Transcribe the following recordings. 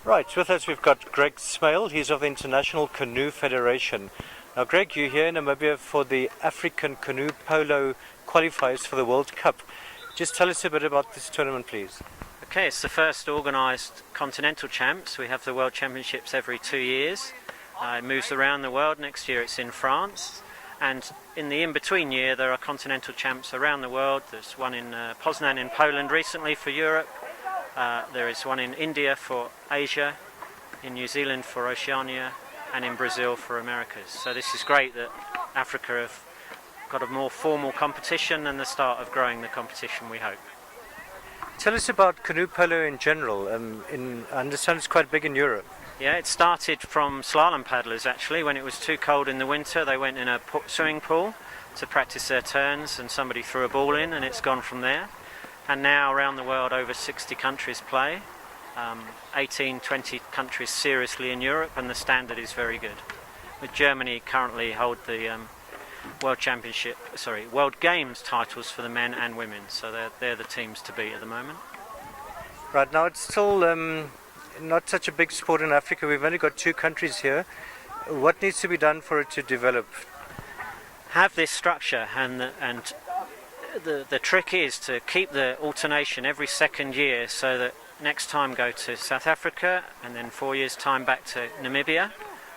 Right, with us we've got Greg Smale. He's of the International Canoe Federation. Now, Greg, you're here in Namibia for the African Canoe Polo qualifiers for the World Cup. Just tell us a bit about this tournament, please. Okay, it's the first organised continental champs. We have the World Championships every 2 years. It moves around the world. Next year it's in France. And in the in-between year there are continental champs around the world. There's one in Poznan in Poland recently for Europe. There is one in India for Asia, in New Zealand for Oceania, and in Brazil for Americas. So this is great that Africa have got a more formal competition and the start of growing the competition, we hope. Tell us about canoe polo in general. I understand it's quite big in Europe. Yeah, it started from slalom paddlers actually. When it was too cold in the winter, they went in a swimming pool to practice their turns, and somebody threw a ball in, and it's gone from there. And now around the world over 60 countries play, 20 countries seriously in Europe, and the standard is very good. With Germany currently hold the World Games titles for the men and women, so they're the teams to beat at the moment. Right, now it's still not such a big sport in Africa. We've only got 2 countries here. What needs to be done for it to develop? Have this structure, and the trick is to keep the alternation every second year, so that next time go to South Africa, and then 4 years time back to Namibia,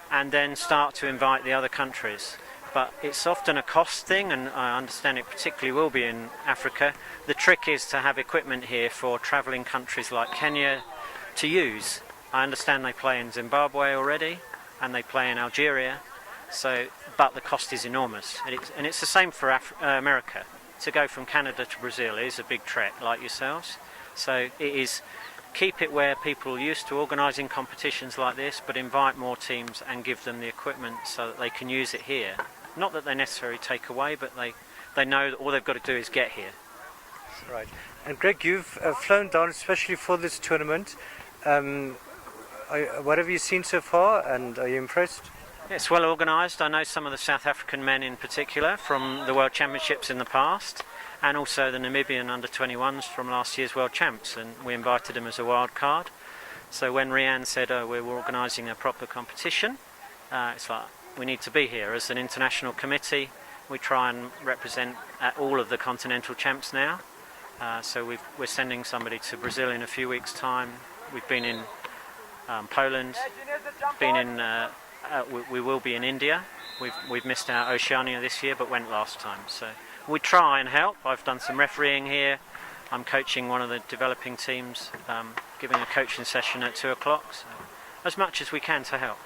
and then start to invite the other countries. But it's often a cost thing, and I understand it particularly will be in Africa. The trick is to have equipment here for travelling countries like Kenya to use. I understand they play in Zimbabwe already, and they play in Algeria, but the cost is enormous. And it's the same for America. To go from Canada to Brazil is a big trek, like yourselves. So it is keep it where people are used to organising competitions like this, but invite more teams and give them the equipment so that they can use it here. Not that they necessarily take away, but they know that all they've got to do is get here. Right. And Greg, you've flown down especially for this tournament. What have you seen so far, and are you impressed? It's well organised. I know some of the South African men in particular from the World Championships in the past, and also the Namibian under-21s from last year's World Champs, and we invited them as a wild card. So when Rianne said, we're organising a proper competition, it's like, we need to be here. As an international committee, we try and represent all of the continental champs now. So we're sending somebody to Brazil in a few weeks' time. We've been in Poland, we will be in India. We've missed out Oceania this year, but went last time. So we try and help. I've done some refereeing here. I'm coaching one of the developing teams, giving a coaching session at 2 o'clock. So as much as we can to help.